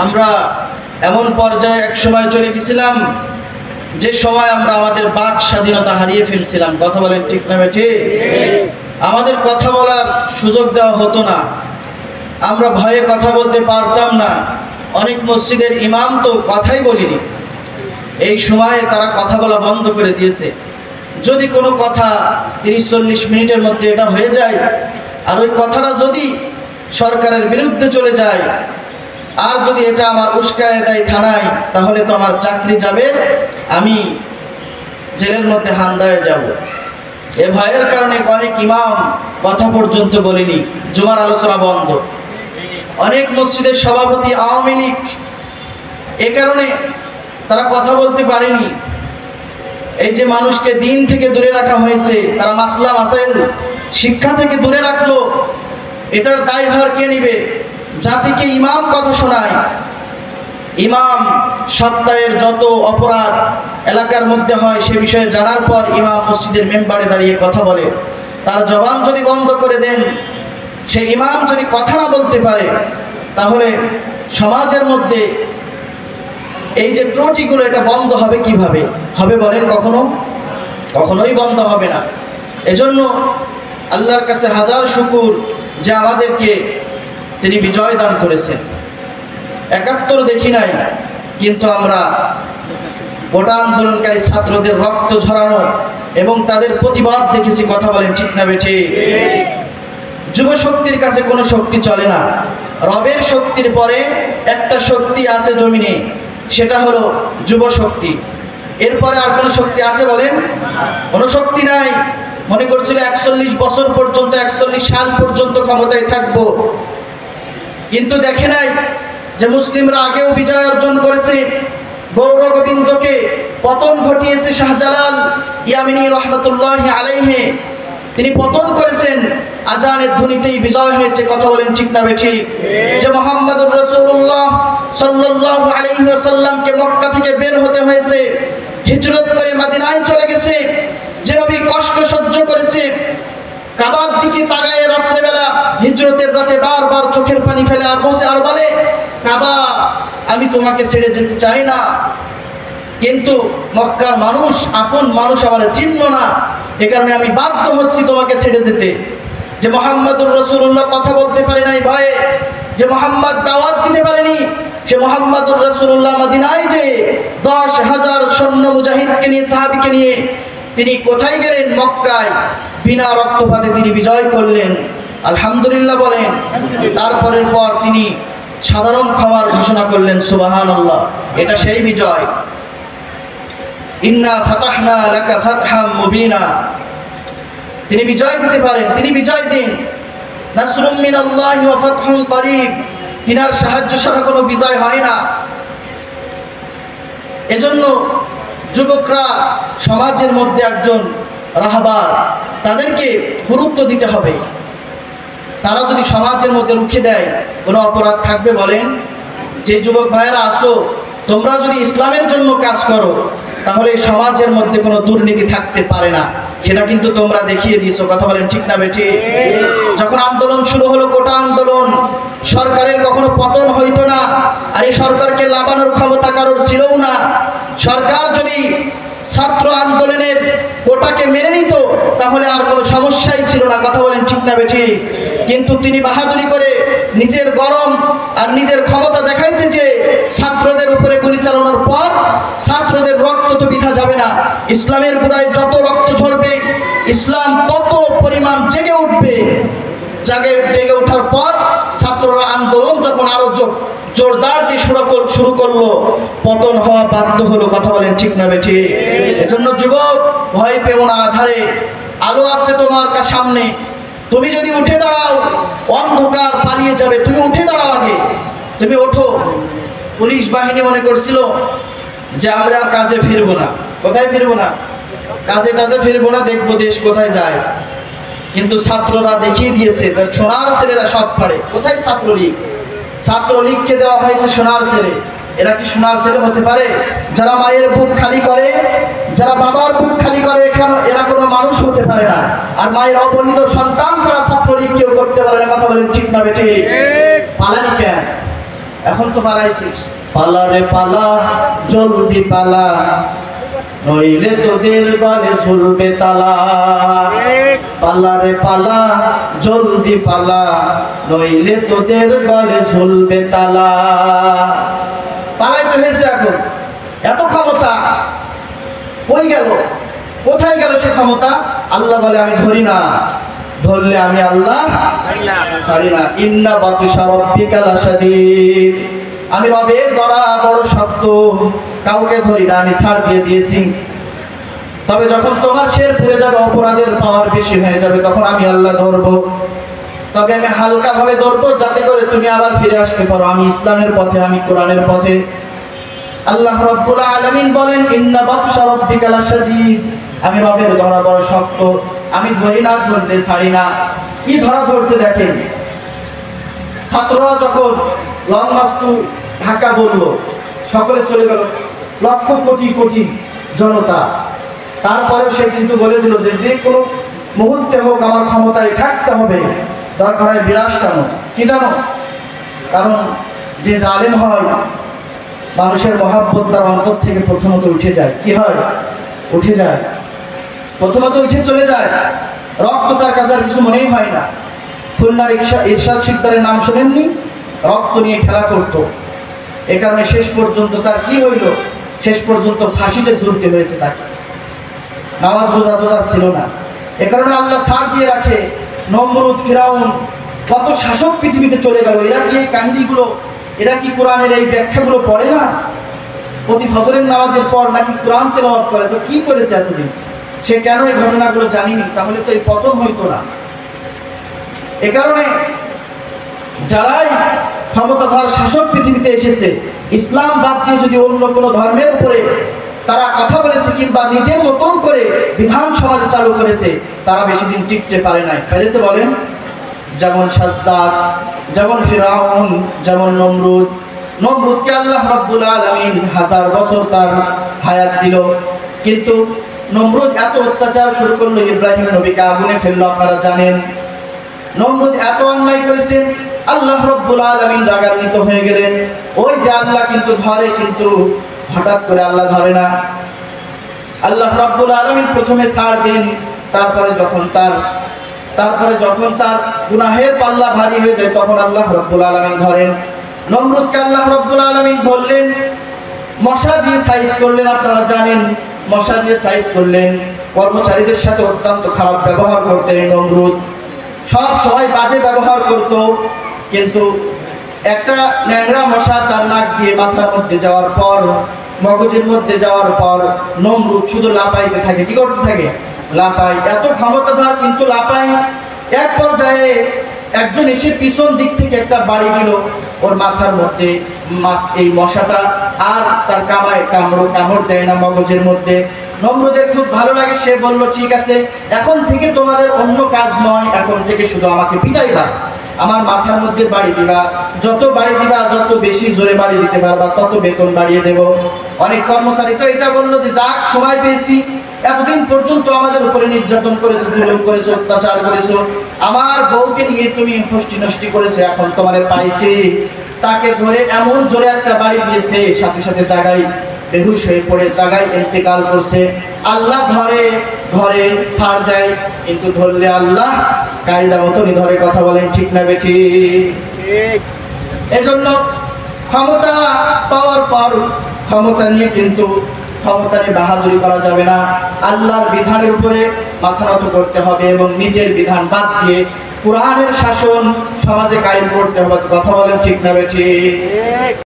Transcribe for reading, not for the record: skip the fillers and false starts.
আমরা এমন পর্যায়ে এক সময় চলে গেছিলাম যে সময় আমরা আমাদের বাক স্বাধীনতা হারিয়ে ফেলছিলাম। কথা বলেন ঠিক না ঠিক? আমাদের কথা বলার সুযোগ দেওয়া হতো না, আমরা ভয়ে কথা বলতে পারতাম না। অনেক মসজিদের ইমাম তো কথাই বলিনি, এই সময়ে তারা কথা বলা বন্ধ করে দিয়েছে। যদি কোনো কথা 30-40 মিনিটের মধ্যে এটা হয়ে যায়, আর ওই কথাটা যদি সরকারের বিরুদ্ধে চলে যায়, আর যদি এটা আমার উস্কায় দেয় থানায়, তাহলে তো আমার চাকরি যাবে, আমি জেলের মধ্যে হান্দায় যাব। এ ভয়ের কারণে অনেক ইমাম কথা পর্যন্ত বলিনি, জুমার আলোচনা বন্ধ। অনেক মসজিদের সভাপতি আওয়ামী লীগ, এ কারণে তারা কথা বলতে পারেনি। এই যে মানুষকে দিন থেকে দূরে রাখা হয়েছে, তারা মাসলা মাসাইল শিক্ষা থেকে দূরে রাখলো, এটার দায়ভার কে নিবে? জাতিকে ইমাম কথা শোনায়, ইমাম সপ্তাহের যত অপরাধ এলাকার মধ্যে হয় সে বিষয়ে জানার পর ইমাম মসজিদের মেম্বারে দাঁড়িয়ে কথা বলে। তার জবান যদি বন্ধ করে দেন, সে ইমাম যদি কথা না বলতে পারে, তাহলে সমাজের মধ্যে এই যে ত্রুটিগুলো এটা বন্ধ হবে কিভাবে? হবে বলেন? কখনোই বন্ধ হবে না। এজন্য আল্লাহর কাছে হাজার শুকর যে আমাদেরকে তিনি বিজয় দান করেছেন। ৭১ দেখি নাই, কিন্তু আমরা গোটা আন্দোলনকারী ছাত্রদের রক্ত ঝরানো এবং তাদের প্রতিবাদ দেখেছি। কথা বলেন ঠিক না বেঠি? যুব শক্তির কাছে কোনো শক্তি চলে না, রবের শক্তির পরে একটা শক্তি আছে জমিনে, সেটা হলো যুব শক্তি। এরপরে আর কোনো শক্তি আছে বলেন? কোনো শক্তি নাই। মনে করছিল ৪১ বছর পর্যন্ত, ৪১ সাল পর্যন্ত ক্ষমতায় থাকবো, কিন্তু দেখে নাই যে মুসলিমরা আগেও বিজয় অর্জন করেছে। গৌর গোবিন্দকে পতন ঘটিয়েছে শাহজালাল ইয়ামিনী রহমতুল্লাহি আলাইহি, তিনি পতন করেছেন, আজানের ধ্বনিতেই বিজয় হয়েছে। কথা বলেন ঠিক না বেঠি? যে মুহাম্মদুর রাসূলুল্লাহ সাল্লাল্লাহু আলাইহি ওয়াসাল্লামকে মক্কা থেকে বের হতে হয়েছে, হিজরত করে মদিনায় চলে গেছে, যে নবী কষ্ট সহ্য করেছে, কাবার দিকে তাকায় রাত্রেবেলা হিজরতের রাতে বারবার চোখের পানি ফেলে আর বসে আর বলে, কাবা আমি তোমাকে ছেড়ে যেতে চাই না, কিন্তু মক্কার মানুষ, আপন মানুষ আমার চিনল না, এ কারণে আমি বাধ্য হচ্ছি তোমাকে ছেড়ে যেতে। যে মুহাম্মদুর রাসূলুল্লাহ কথা বলতে পারে নাই ভয়ে, যে মুহাম্মদ দাওয়াত দিতে পারেনি, সে মুহাম্মদুর রাসূলুল্লাহ মদিনায় যে ১০,০০০ সৈন্য মুজাহিদকে নিয়ে, সাহাবীকে নিয়ে তিনি কোথায় গেলেন? মক্কায় বিনা রক্তপাতে তিনি বিজয় করলেন। আলহামদুলিল্লাহ বলেন। তারপরের পর তিনি সাধারণ ক্ষমার ঘোষণা করলেন। সুবহানাল্লাহ, এটা সেই বিজয়। ইন্না ফাতাহনা লাকা ফাতহাম মুবিনা, তিনি বিজয় দিতে পারেন, তিনি বিজয় দিন। নাসরুম মিনাল্লাহি ওয়া ফাতহুন করিব, তিনার সাহায্য ছাড়া কোনো বিজয় হয় না। এজন্য যুবকরা সমাজের মধ্যে একজন রাহবার, তাদেরকে গুরুত্ব দিতে হবে। তারা যদি সমাজের মধ্যে রুখে দেয়, কোনো অপরাধ থাকবে বলেন? যে যুবক ভাইয়েরা আসো, তোমরা যদি ইসলামের জন্য কাজ করো, তাহলে সমাজের মধ্যে কোনো দুর্নীতি থাকতে পারে না, সেটা কিন্তু তোমরা দেখিয়ে দিয়েছো। কথা বলেন ঠিক না বেঠি? যখন আন্দোলন শুরু হলো, কোটা আন্দোলন, সরকারের কখনো পতন হইতো না, আর এই সরকারকে লাগানোর ক্ষমতা কারোর ছিলও না। সরকার যদি ছাত্র আন্দোলনের কোটাকে মেনে নিত, তাহলে আর কোনো সমস্যাই ছিল না। কথা বলেন ঠিক না বেঠি? কিন্তু তিনি বাহাদুরি করে নিজের গরম আর নিজের ক্ষমতা দেখাইতে যে ছাত্রদের উপরে গুলি চালানোর পর ছাত্রদের রক্ত তো বৃথা যাবে না, ইসলামের গোড়ায় যত রক্ত ঝরবে ইসলাম তত পরিমাণ জেগে উঠবে। জেগে ওঠার পর ছাত্ররা আন্দোলন যখন আরো জোরদার দিয়ে শুরু করলো, পতন হওয়া বাধ্য হলো। কথা বলেন ঠিক না বেঠি? এজন্য যুবক, ভয় পেও না, আধারে আলো আছে তোমার সামনে। তুমি যদি উঠে দাঁড়াও, অন্ধকার পালিয়ে যাবে। তুমি উঠে দাঁড়াও, আগে তুমি ওঠো। পুলিশ বাহিনী মনে করছিল যে আমরা আর কাজে ফিরবো না। কোথায় ফিরবো না? কাজে ফিরবো না, দেখবো দেশ কোথায় যায়। কিন্তু ছাত্ররা দেখিয়ে দিয়েছে, সোনার ছেলেরা সব পারে। কোথায় ছাত্রলীগ? ছাত্রলীগকে দেওয়া হয়েছে সোনার ছেলে। এরা কি সোনার ছেলে হতে পারে? যারা মায়ের বুক খালি করে, যারা বাবার বুক খালি করে, এরা কোনো মানুষ হতে পারে না। আর মায়ের অবনীত সন্তান ছাড়া ছাত্রলীগ কেউ করতে পারে না। কথা বলেন ঠিক না বেঠি? পালানি কেন? এখন তো পালাইছিস, পালা রে পালা, জলদি পালা, নইলে তোদের গলে ঝুলবে তালা। পালা রে পালা, জলদি পালা, নইলে তোদের গলে ঝুলবে তালা। পালাইতে হয়েছে এখন। এত ক্ষমতা কই গেল, কোথায় গেল সে ক্ষমতা? আল্লাহ বলে আমি ধরি না, ধরলে আমি আল্লাহ ছাড়ি না। ইন্না বাতিশা রাব্বিকা লাশাদীদ, আমি রবের ধরা বড় শক্ত, কাউকে ধরি না, আমি ছাড় দিয়ে দিয়েছি। তবে যখন তোমার শের পুড়ে যাবে, অপরাধের পাওয়ার বেশি হয়ে যাবে, তখন আমি আল্লাহ ধরবো। তবে আমি হালকা ভাবে ধরবো, যাতে করে তুমি আবার ফিরে আসতে পারো আমি ইসলামের পথে, আমি কোরআনের পথে। আল্লাহ রাব্বুল আলামিন বলেন ইন্না বাতশা রাব্বিকা লাশাদীদ, আমি রবের ধরা বড় শক্ত, আমি ধরি না, ধরলে ছাড়ি না। কি ধরা ধরছে দেখেন। ছাত্ররা যখন লং মার্চ টু ঢাকা বলল, সকলে চলে গেল, লক্ষ কোটি কোটি জনতা। তারপরেও সে কিন্তু বলে দিল যে যে কোনো মুহূর্তে হোক আমার ক্ষমতায় থাকতে হবে, দরকার হয় বিরাজ কেন, কি জানো? কারণ যে জালেম হয়, মানুষের মহাব্বত তার অন্তর থেকে প্রথমত উঠে যায়। কি হয়? উঠে যায়, প্রথমত উঠে চলে যায়। রক্ত তার কাছে আর কিছু মনেই হয় না। খুলনার ইরশাদ শিকদারের নাম শোনেননি? রক্ত নিয়ে খেলা করত। এ কারণে শেষ পর্যন্ত তার কি হইল? শেষ পর্যন্ত ফাঁসিতে ঝুলতে হয়েছে তাকে। নামাজ রোজা ছিল না। এ কারণে আল্লাহ ছাড় দিয়ে রাখে। নমরুদ, ফিরাউন, কত শাসক পৃথিবীতে চলে গেল। এরা কি এই কাহিনীগুলো, এরা কি কোরআনের এই ব্যাখ্যাগুলো পড়ে না? প্রতি ফজরের নামাজের পর নাকি কোরআন তেলাওয়াত করে। তো কি করেছে এতদিন? সে কেন এই ঘটনাগুলো জানিনি? তাহলে তো এই পতন হইতো না। এ কারণে যারাই ক্ষমতাধর শাসক পৃথিবীতে এসেছে, ইসলাম বাদ দিয়ে যদি অন্য কোনো ধর্মের উপরে তারা কথা বলেছে কিংবা নিজের মতন করে বিধান সমাজে চালু করেছে, তারা বেশি দিন টিকতে পারে নাই। পেরেছে বলেন? যেমন সাজ্জাদ, যেমন ফিরাউন, যেমন নমরুদ। নমরুদকে আল্লাহ রাব্বুল আলামিন 1000 বছর তার হায়াত দিল, কিন্তু নমরুদ এত অত্যাচার শুরু করলো, ইব্রাহিম নবীকে আগুনে ফেললো। আপনারা জানেন নমরুদ এত অন্যায় করেছে, আল্লাহ রাব্বুল আলামিন রাগান্বিত হয়ে গেলেন। ওই যে আল্লাহ কিন্তু ধরে, কিন্তু হঠাৎ করে আল্লাহ ধরে না। আল্লাহ রাব্বুল আলামিন প্রথমে ছাড় দেন, তারপরে যখন তার গুনাহের পাল্লা ভারী হয়ে যায়, তখন আল্লাহ রাব্বুল আলামিন ধরেন। নমরুদকে আল্লাহ রাব্বুল আলামিন ধরলেন, মশা দিয়ে সাইজ করলেন। আপনারা জানেন মশা দিয়ে সাইজ করলেন। কর্মচারীদের সাথে অত্যন্ত খারাপ ব্যবহার করতেন নমরুদ, সব সময় বাজে ব্যবহার করত। কিন্তু একটা ন্যাংরা মশা তার নাক দিয়ে মাথার মধ্যে যাওয়ার পর, মগজের মধ্যে যাওয়ার পর নমরুদ শুধু লাপাইতে থাকে। কি করতে থাকে? লাপাই। এত ক্ষমতাধর কিন্তু লাপাই। এক পর্যায়ে একজন এসে পিছন দিক থেকে একটা বাড়ি দিল ওর মাথার মধ্যে। এই মশাটা আর তার কামড় দেয় না মগজের মধ্যে। নমরুদের খুব ভালো লাগে। সে বলল, ঠিক আছে, এখন থেকে তোমাদের অন্য কাজ নয়, এখন থেকে শুধু আমাকে পিটাইবা, আমার মাথার মধ্যে বাড়ি দিবা। যত বাড়ি দিবা, যত বেশি জোরে বাড়ি দিতে পারবা, তত বেতন বাড়িয়ে দেব। অনেক কর্মচারী তো এটা বললো যে যাক, সময় পেয়েছি, এতদিন পর্যন্ত আমাদের উপরে নির্যাতন করেছো, জুলুম করেছো, অত্যাচার করেছো, আমার বউকে নিয়ে তুমি ফষ্টি নষ্টি করেছো, এখন তোমারে পাইছি। তাকে ধরে এমন জোরে একটা বাড়ি দিয়েছে, সাথে সাথে জায়গায় বেহুশ হয়ে পড়ে জায়গায় ইন্তেকাল করছে। আল্লাহ ধরে ছাড় দেয়, কিন্তু ধরলে আল্লাহ কায়দা মতনই ধরে। কথা বলেন ঠিক না বেঠিক? এজন্য ক্ষমতা পাওয়ার পর ক্ষমতা নিয়ে বাহাদুরি করা যাবে না। আল্লাহর বিধানের উপরে মাথা নত করতে হবে এবং নিজের বিধান বাদ দিয়ে কোরআনের শাসন সমাজে কায়েম করতে হবে। কথা বলেন ঠিক না বেঠিক?